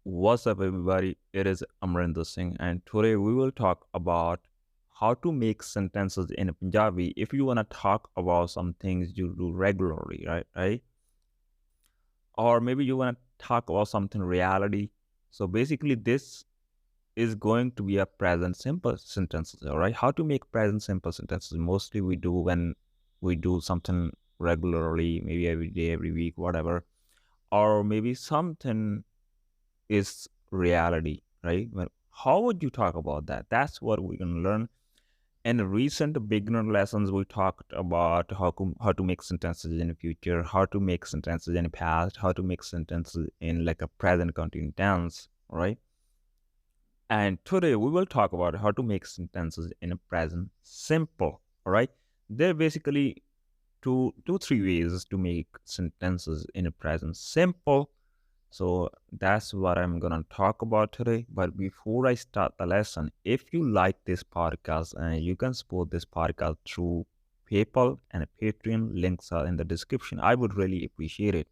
What's up, everybody? It is Amrinder Singh, and today we will talk about how to make sentences in Punjabi. If you want to talk about some things you do regularly, right? Or maybe you want to talk about something reality. So basically, this is going to be a present simple sentences, all right? How to make present simple sentences? Mostly we do when we do something regularly, maybe every day, every week, whatever, or maybe something is reality, right? How would you talk about that? That's what we're gonna learn. In recent beginner lessons, we talked about how to make sentences in the future, how to make sentences in the past, how to make sentences in like a present continuous tense, right? And today we will talk about how to make sentences in a present simple, all right? There are basically three ways to make sentences in a present simple. So that's what I'm gonna talk about today. But before I start the lesson, if you like this podcast and you can support this podcast through PayPal and Patreon, links are in the description. I would really appreciate it.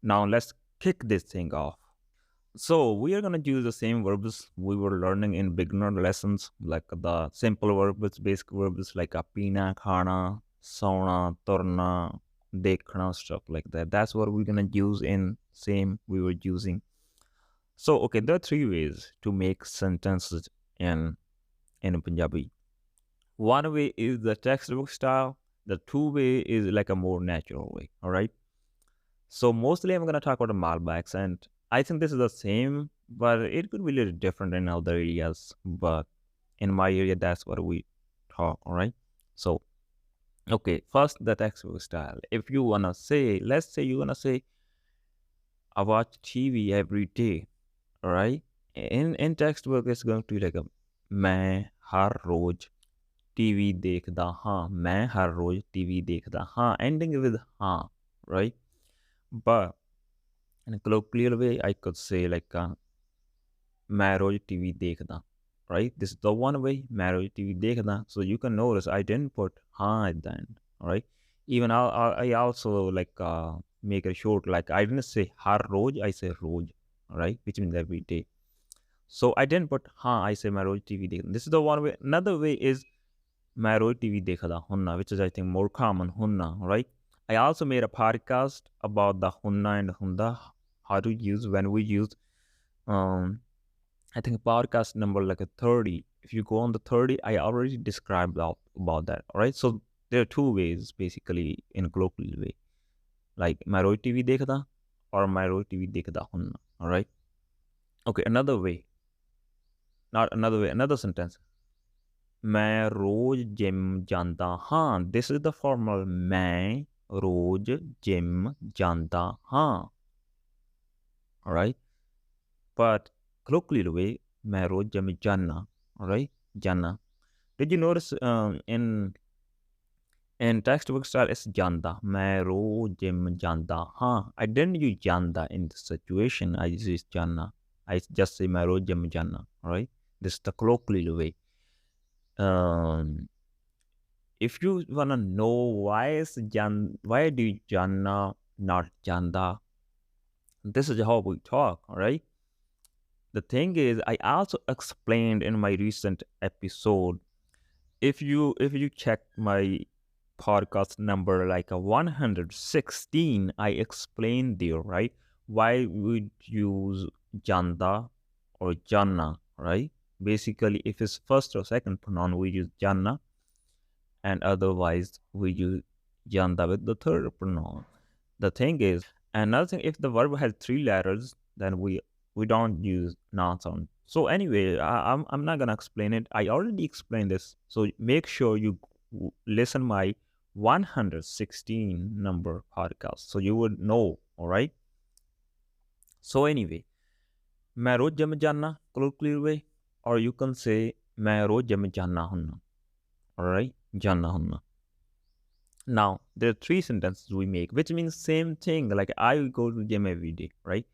Now let's kick this thing off. So we are gonna use the same verbs we were learning in beginner lessons, like the simple verbs, basic verbs like pina, khana, sauna, turna, dekhna, stuff like that. That's what we're gonna use in same we were using. So okay, there are three ways to make sentences in Punjabi. One way is the textbook style. The two way is like a more natural way. All right. So mostly I'm gonna talk about the Malba accent. I think this is the same, but it could be a little different in other areas. But in my area, that's what we talk. All right. So okay, first the textbook style. If you wanna say, let's say you wanna say, I watch TV every day. All right. In textbook, it's going to be like a मैं हर रोज TV देखदा हाँ मैं हर रोज TV देखदा हाँ ending with हाँ, right? But in a colloquial way, I could say like मैं रोज TV देखदा, right? This is the one way मैं रोज टीवी देखदा. So you can notice I didn't put हाँ at the end, all right? Even I also like make it short, like I didn't say हर रोज, I say रोज, all right? Which means every day. So I didn't put हाँ, I say मैं रोज TV देखदा. This is the one way. Another way is मैं रोज TV देखदा हुन्ना, which is I think more common हुन्ना, right? I also made a podcast about the hunna and hunda, how to use when we use um I think podcast number like a 30. If you go on the 30, I already described about that. All right. So there are two ways basically in colloquial way. Like मैं रोज TV देखदा or मैं रोज TV देखदा हुन्ना. All right. Okay, another way. Not another way, another sentence. मैं रोज gym ਜਾਂਦਾ ਹਾਂ. This is the formal मैं रोज gym ਜਾਂਦਾ ਹਾਂ. All right. But colloquial way, मैं रोज जिम जाना. All right. जाना. Did you notice in textbook style it's ਜਾਂਦਾ. मैं रोज जिम ਜਾਂਦਾ ਹਾਂ. I didn't use ਜਾਂਦਾ in this situation. I use जाना. I just say मैं रोज जिम जाना. All right. This is the colloquial way. If you wanna know why do Janna not Janda, this is how we talk, all right? The thing is, I also explained in my recent episode. If you check my podcast number like a 116, I explained there, right? Why would use Janda or Janna, right? Basically, if it's first or second pronoun, we use Janna, and otherwise we use Janda with the third pronoun. The thing is, another thing, if the verb has three letters, then we don't use noun sound. So anyway, I'm not gonna explain it. I already explained this. So make sure you listen my 116 number podcast, so you would know. All right. So anyway, मैं रोज gym जाना colloquial way, or you can say मैं रोज gym जाना हुन्ना. All right, जाना हुन्ना. Now there are three sentences we make, which means same thing. Like I go to gym every day, right?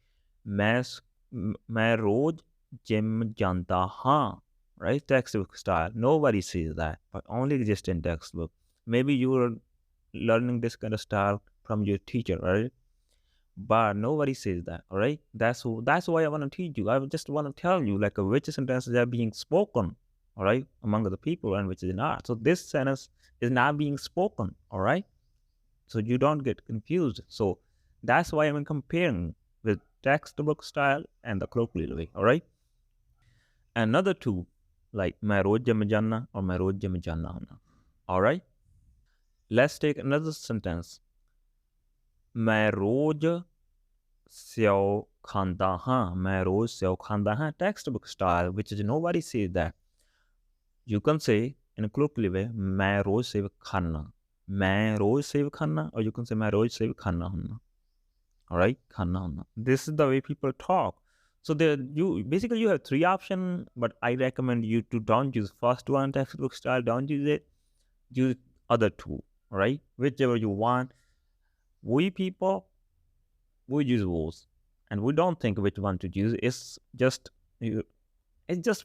मैं रोज gym जाता हाँ, right? Textbook style. Nobody says that, but only exists in textbook. Maybe you are learning this kind of style from your teacher, right? but nobody says that. All right, that's why I want to teach you. I just want to tell you like which sentences are being spoken, all right, among the people and which is not. So this sentence is not being spoken, all right, so you don't get confused. So that's why I'm comparing with textbook style and the colloquial way, all right. Another two, like मैं रोज gym जाना or मैं रोज gym जाना हूं, all right. Let's take another sentence. मैं रोज save खाता हाँ, मैं रोज save खाता हाँ, textbook style, which is nobody says that. You can say in a colloquial way, मैं रोज सेव खाना, मैं रोज सेव खाना, or you can say मैं रोज सेव खाना हूं. All right, खाना हूं. This is the way people talk. So there, you basically you have three options, but I recommend you to don't use first one textbook style. Don't use it. Use other two. All right, whichever you want. We people we use those, and we don't think which one to use. It's just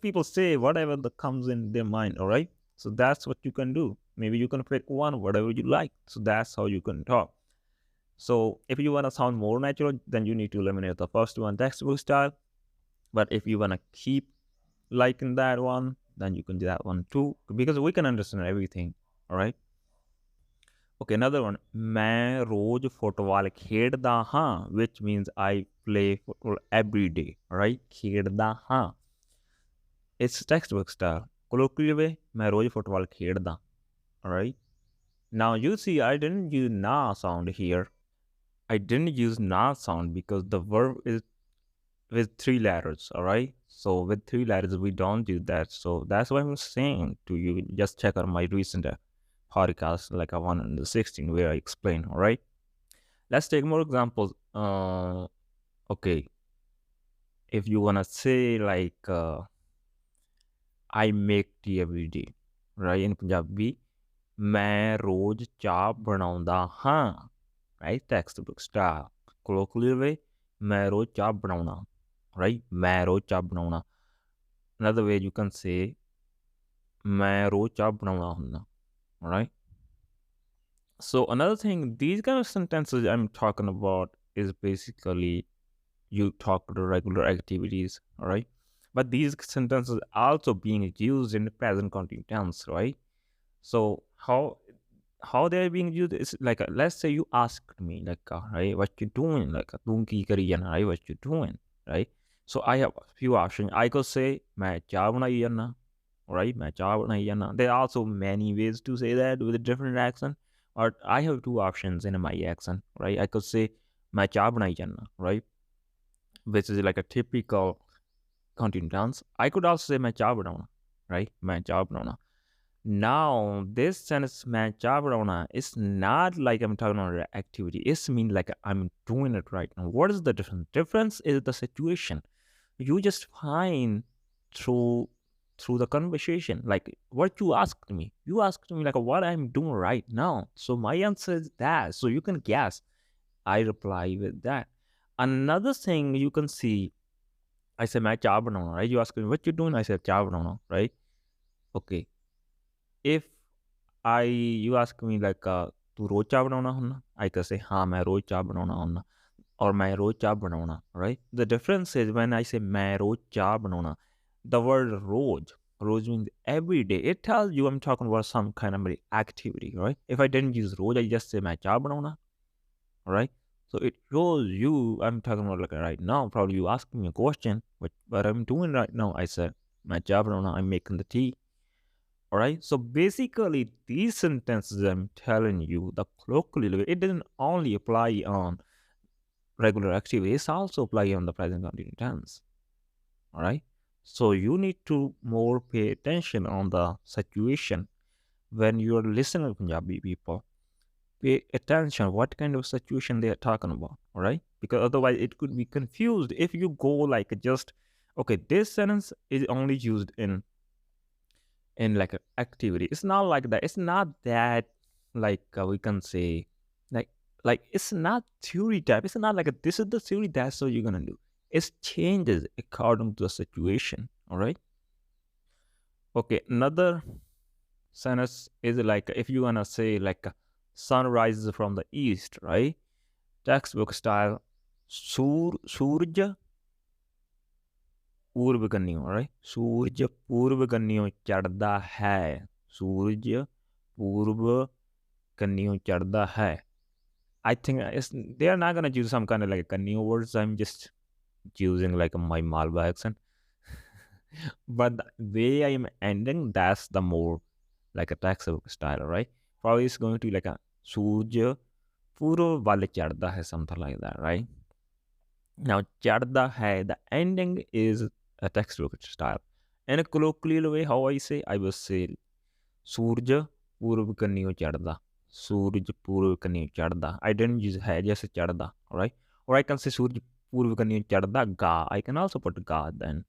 people say whatever that comes in their mind. All right, so that's what you can do. Maybe you can pick one, whatever you like. So that's how you can talk. So if you want to sound more natural, then you need to eliminate the first one, textbook style. But if you want to keep liking that one, then you can do that one too, because we can understand everything. All right. Okay, another one. मैं रोज football खेलता हाँ, which means I play football every day. All right. खेलता हाँ. It's textbook style. Colloquial way, मैं रोज football खेलता. All right. Now you see, I didn't use na sound here. I didn't use na sound because the verb is with three letters. All right. So with three letters, we don't do that. So that's why I'm saying to you, just check out my recent podcast, like a 116, where I explain. All right. Let's take more examples. Okay. If you wanna say like I make tea every day, right? In Punjabi, मैं रोज चाय बनाਉਂਦਾ ਹਾਂ, right? Textbook style. Colloquial way, मैं रोज चाय बनाਉਣਾ, right? मैं रोज चाय बनाਉਣਾ. Another way you can say मैं रोज चाय बनाਉਣਾ ਹੁੰਦਾ, right? So another thing, these kind of sentences I'm talking about is basically you talk to regular activities, all right? But these sentences also being used in the present continuous tense, right? So how they're being used is like let's say you asked me like right, what you doing, like "तू की करी जाना," right? What you doing, right? So I have a few options. I could say मैं चाय बनाई जाना, right? मैं चाय बनाई जाना. There are also many ways to say that with a different accent. Or I have two options in my accent, right? I could say मैं चाय बनाई जाना, right? Which is like a typical continuous tense. I could also say मैं चाय बनाना, right? मैं चाय बनाना. Now, this sentence मैं चाय बनाना is not like I'm talking about an activity. It's mean like I'm doing it right now. What is the difference? Difference is the situation. You just find through the conversation, like what you asked me. You asked me like what I'm doing right now. So my answer is that. So you can guess. I reply with that. Another thing you can see, I say मैं चाय बनाना, right? You ask me what you doing. I said चाय बनाना, right? Okay. If you ask me like तू रोज चाय बनाना हुन्ना, I can say हाँ मैं रोज चाय बनाना हुन्ना, or मैं रोज चाय बनाना, right? The difference is when I say मैं रोज चाय बनाना, the word rose means every day. It tells you I'm talking about some kind of activity, right? If I didn't use rose, I just say मैं चाय बनाना, all right? So it shows you I'm talking about like right now. Probably you asking me a question, what I'm doing right now. I said मैं चाय बनाना, I'm making the tea. All right. So basically, these sentences I'm telling you, the colloquial, it doesn't only apply on regular activity, it's also apply on the present continuous tense. All right. So you need to more pay attention on the situation when you're listening to Punjabi people. Pay attention what kind of situation they are talking about. All right. Because otherwise it could be confused if you go like just okay, this sentence is only used in like an activity. It's not like that. It's not that like we can say like it's not theory type. It's not like this is the theory. That's what you're gonna do. It changes according to the situation. All right. Okay. Another sentence is like if you wanna say like sun rises from the east, right? Textbook style. सूरज पूर्व कन्नियों, right? सूरज पूर्व कन्नियों चढ़दा है. सूरज पूर्व कन्नियों चढ़दा है. I think they are not gonna use some kind of like a Kannio words. I'm just using like my Malwa accent. But the way I'm ending, that's the more like a textbook style, right? Probably it's going to be like a Surja Puro Vale Charda hai, something like that, right? Now Charda hai, the ending is a textbook style. In a colloquial way, how I say, I will say Surja Purv Kanniyo Charda. Surj Purv Kanniyo Charda. I didn't use hai, just Charda, alright? Or I can say Surj Purv Kanniyo Charda Ga. I can also put Ga then.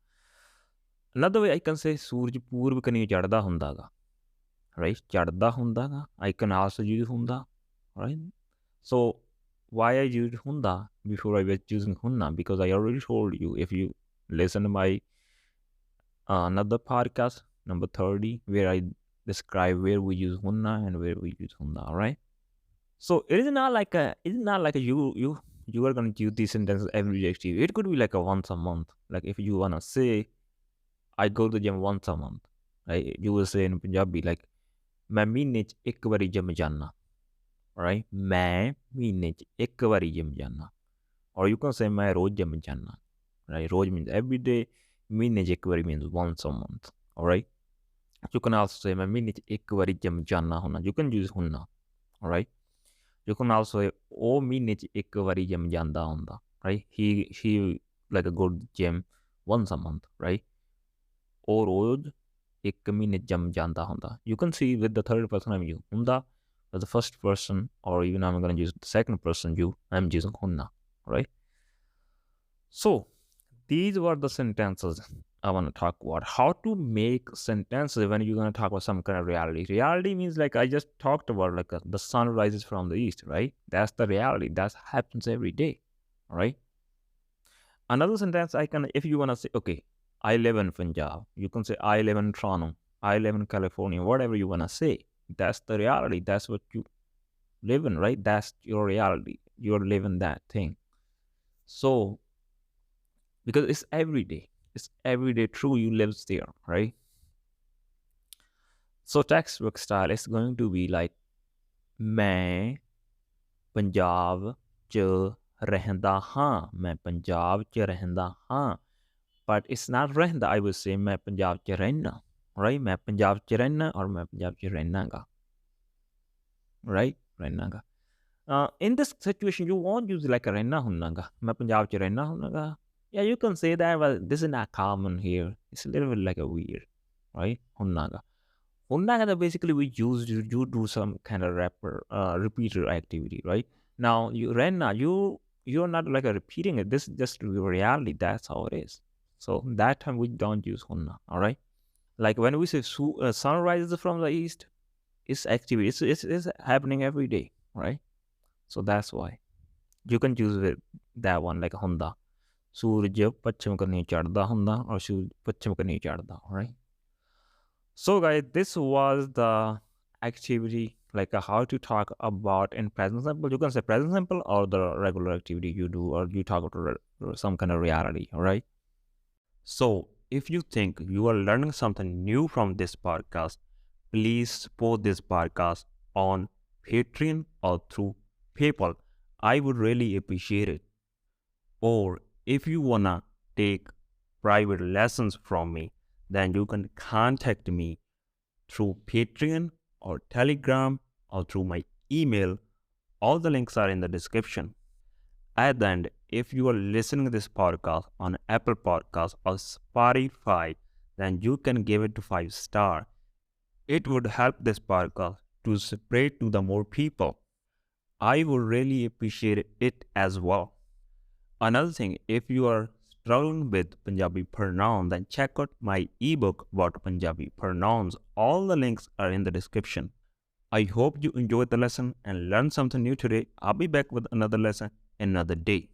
Another way I can say Surj Purv Kanniyo Charda Hundaga. Right? Charda Hundaga. I can also use Hunda. Right? So why I used Hunda before I was using Hunna? Because I already told you, if you listen to my another podcast, number 30, where I describe where we use Hunna and where we use Hunda, alright? So it's not like you are gonna use these sentences every day. It could be like a once a month. Like if you wanna say I go to the gym once a month, right? You will say in Punjabi like मैं महीने च एक बारी gym जाना, right? मैं महीने च एक बारी जिम जाना. Or you can say मैं रोज जिम जाना, right? रोज means every day, महीने च एक बारी means once a month, alright? You can also say मैं महीने च एक बारी जिम जाना होना. You can use होना, alright? You can also say ਉਹ ਮਹੀਨੇ ਚ ਇੱਕ ਵਾਰੀ ਜਿਮ ਜਾਂਦਾ ਹੁੰਦਾ, right? He like a good gym once a month, right? ਉਹ ਰੋਜ਼ ਇੱਕ ਮਹੀਨੇ ਜਿਮ ਜਾਂਦਾ ਹੁੰਦਾ. You can see with the third person I'm using ਹੁੰਦਾ, but the first person, or even I'm going to use the second person I'm using hunna, right? So these were the sentences I want to talk about. How to make sentences when you're going to talk about some kind of reality. Reality means like I just talked about, like the sun rises from the east, right? That's the reality. That happens every day, right? Another sentence I can, if you want to say, okay, I live in Punjab, you can say I live in Toronto, I live in California, whatever you want to say. That's the reality. That's what you live in, right? That's your reality. You're living that thing. So, because it's every day true, you live there, right? So textbook style is going to be like मैं पंजाब च रहंदा हाँ, मैं पंजाब च रहंदा हाँ. But it's not रहंदा, I would say मैं पंजाब च रहना, right? मैं पंजाब च रहना और मैं पंजाब च रहनागा, right? रहनागा. In this situation, you won't use like a रहना हुन्नागा. मैं पंजाब च रहना हुन्नागा. Yeah, you can say that, but this is not common here. It's a little bit like a weird, right? Hunnaga. Hunnaga basically we use you do some kind of repeater activity, right? Now you renna, you're not like a repeating it. This is just reality. That's how it is. So that time we don't use hunna. All right. Like when we say sun rises from the east, it's activity. It's happening every day, right? So that's why you can use it, that one like Honda. सूरज पश्चिम को नहीं चढ़ता ਹੁੰਦਾ और सूरज पश्चिम को नहीं चढ़ता, right? So guys, this was the activity, like how to talk about in present simple. You can say present simple or the regular activity you do, or you talk about some kind of reality, all right? So if you think you are learning something new from this podcast, please support this podcast on Patreon or through PayPal. I would really appreciate it. Or if you wanna take private lessons from me, then you can contact me through Patreon or Telegram or through my email. All the links are in the description. At the end, if you are listening to this podcast on Apple Podcasts or Spotify, then you can give it to 5 star. It would help this podcast to spread to the more people. I would really appreciate it as well. Another thing, if you are struggling with Punjabi pronouns, then check out my ebook about Punjabi pronouns. All the links are in the description. I hope you enjoyed the lesson and learned something new today. I'll be back with another lesson another day.